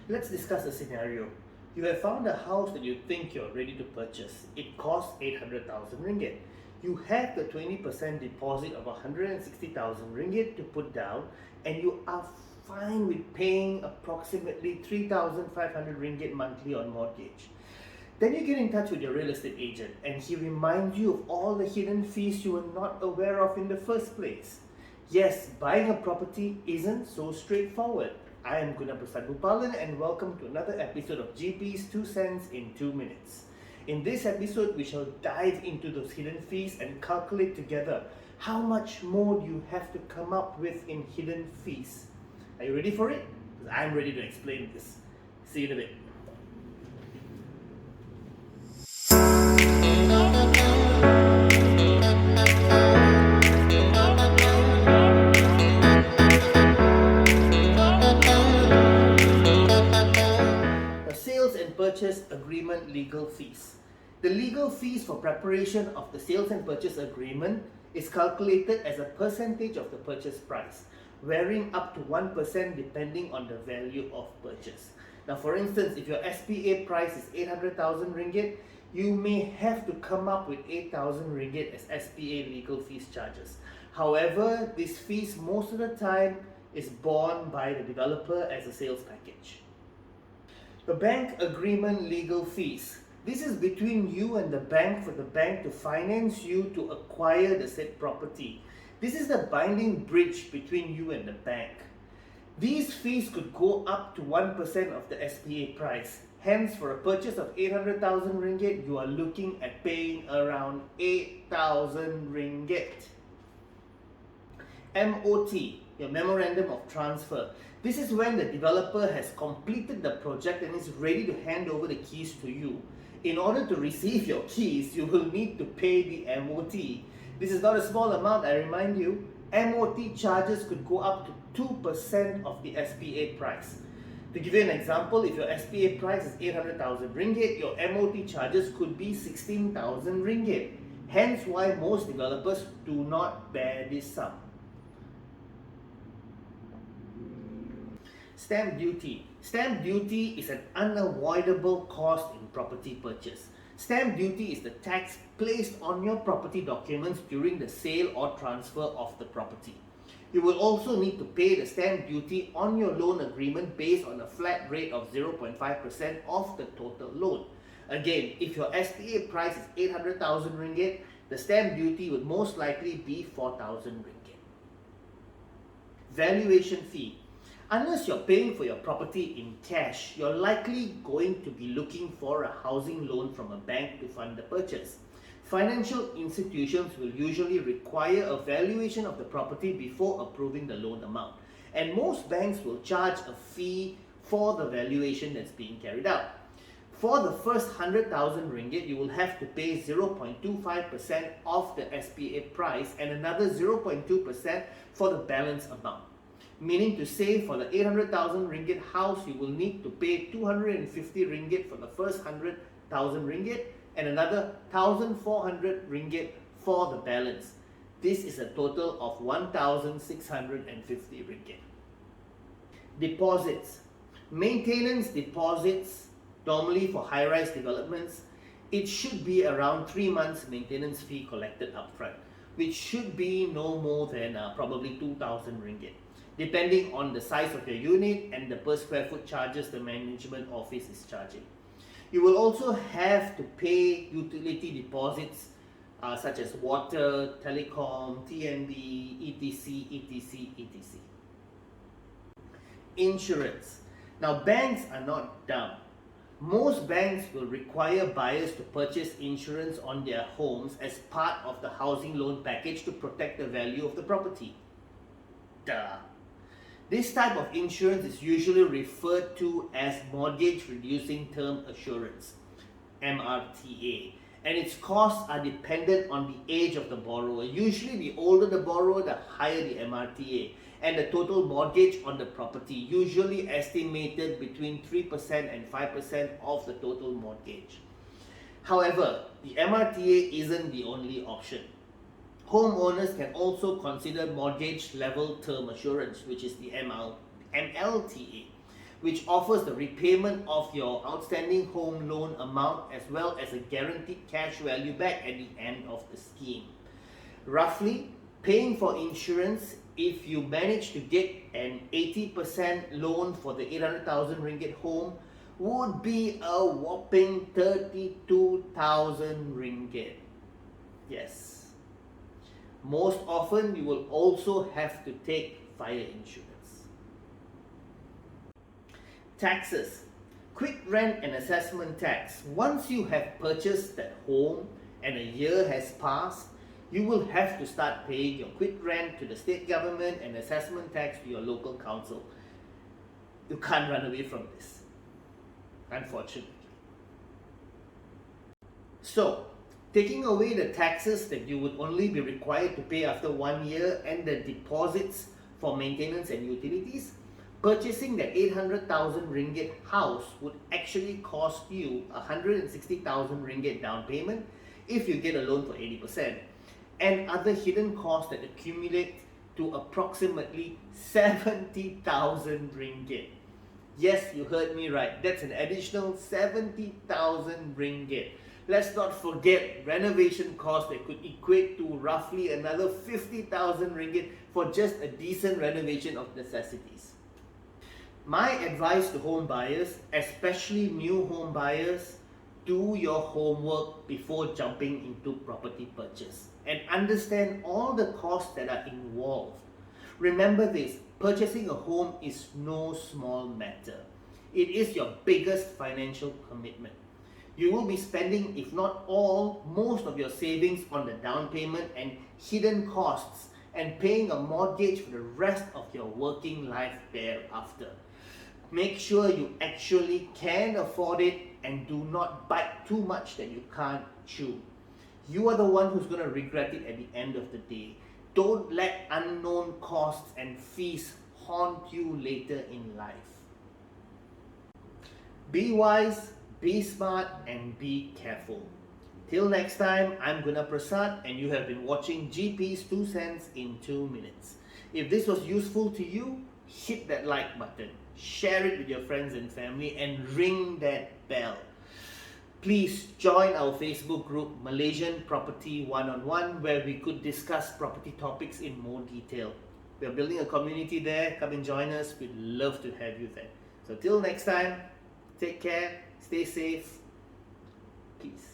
Let's discuss a scenario. You have found a house that you think you're ready to purchase. It costs 800,000 ringgit. You have the 20% deposit of 160,000 ringgit to put down, and you are fine with paying approximately 3,500 ringgit monthly on mortgage. Then you get in touch with your real estate agent and he reminds you of all the hidden fees you were not aware of in the first place. Yes, buying a property isn't so straightforward. I am Gunaprasath Bupalan and welcome to another episode of GP's 2 cents in 2 minutes. In this episode, we shall dive into those hidden fees and calculate together how much more you have to come up with in hidden fees. Are you ready for it? Because I'm ready to explain this. See you in a bit. Sales and purchase agreement legal fees. The legal fees for preparation of the sales and purchase agreement is calculated as a percentage of the purchase price, varying up to 1% depending on the value of purchase. Now, for instance, if your SPA price is 800,000 ringgit, you may have to come up with 8,000 ringgit as SPA legal fees charges. However, these fees most of the time is borne by the developer as a sales package. The bank agreement legal fees. This is between you and the bank for the bank to finance you to acquire the said property. This is the binding bridge between you and the bank. These fees could go up to 1% of the SPA price. Hence, for a purchase of 800,000 ringgit, you are looking at paying around 8,000 ringgit. MOT, your Memorandum of Transfer. This is when the developer has completed the project and is ready to hand over the keys to you. In order to receive your keys, you will need to pay the MOT. This is not a small amount, I remind you. MOT charges could go up to 2% of the SPA price. To give you an example, if your SPA price is 800,000 ringgit, your MOT charges could be 16,000 ringgit. Hence why most developers do not bear this sum. Stamp duty. Stamp duty is an unavoidable cost in property purchase. Stamp duty is the tax placed on your property documents during the sale or transfer of the property. You will also need to pay the stamp duty on your loan agreement based on a flat rate of 0.5% of the total loan. Again, if your SPA price is 800,000 ringgit, the stamp duty would most likely be 4,000 ringgit. Valuation fee. Unless you're paying for your property in cash, you're likely going to be looking for a housing loan from a bank to fund the purchase. Financial institutions will usually require a valuation of the property before approving the loan amount, and most banks will charge a fee for the valuation that's being carried out. For the first 100,000 ringgit, you will have to pay 0.25% of the SPA price and another 0.2% for the balance amount. Meaning to say, for the 800,000 ringgit house, you will need to pay 250 ringgit for the first 100,000 ringgit and another 1,400 ringgit for the balance. This is a total of 1,650 ringgit. Deposits. Maintenance deposits, normally for high-rise developments, it should be around 3 months maintenance fee collected upfront, which should be no more than probably 2,000 ringgit. Depending on the size of your unit and the per square foot charges the management office is charging. You will also have to pay utility deposits such as water, telecom, TNB, etc, etc, etc. Insurance. Now, banks are not dumb. Most banks will require buyers to purchase insurance on their homes as part of the housing loan package to protect the value of the property. Duh. This type of insurance is usually referred to as Mortgage Reducing Term Assurance, MRTA, and its costs are dependent on the age of the borrower. Usually the older the borrower, the higher the MRTA, and the total mortgage on the property, usually estimated between 3% and 5% of the total mortgage. However, the MRTA isn't the only option. Homeowners can also consider mortgage level term assurance, which is the MLTA, which offers the repayment of your outstanding home loan amount as well as a guaranteed cash value back at the end of the scheme. Roughly, paying for insurance, if you manage to get an 80% loan for the 800,000 ringgit home, would be a whopping 32,000 ringgit. Yes. Most often, you will also have to take fire insurance. Taxes. Quick rent and assessment tax. Once you have purchased that home and a year has passed, you will have to start paying your quick rent to the state government and assessment tax to your local council. You can't run away from this, unfortunately. So, taking away the taxes that you would only be required to pay after 1 year and the deposits for maintenance and utilities, purchasing the 800,000 ringgit house would actually cost you 160,000 ringgit down payment if you get a loan for 80%, and other hidden costs that accumulate to approximately 70,000 ringgit. Yes, you heard me right. That's an additional 70,000 ringgit. Let's not forget renovation costs that could equate to roughly another 50,000 ringgit for just a decent renovation of necessities. My advice to home buyers, especially new home buyers, do your homework before jumping into property purchase and understand all the costs that are involved. Remember this, purchasing a home is no small matter. It is your biggest financial commitment. You will be spending, if not all, most of your savings on the down payment and hidden costs and paying a mortgage for the rest of your working life thereafter. Make sure you actually can afford it and do not bite too much that you can't chew. You are the one who's going to regret it at the end of the day. Don't let unknown costs and fees haunt you later in life. Be wise, be smart, and be careful. Till next time, I'm Gunaprasath and you have been watching GP's 2 cents in 2 minutes. If this was useful to you, hit that like button, share it with your friends and family, and ring that bell. Please join our Facebook group Malaysian Property One-on-One, where we could discuss property topics in more detail. We're building a community there. Come and join us. We'd love to have you there. So till next time, take care, stay safe, peace.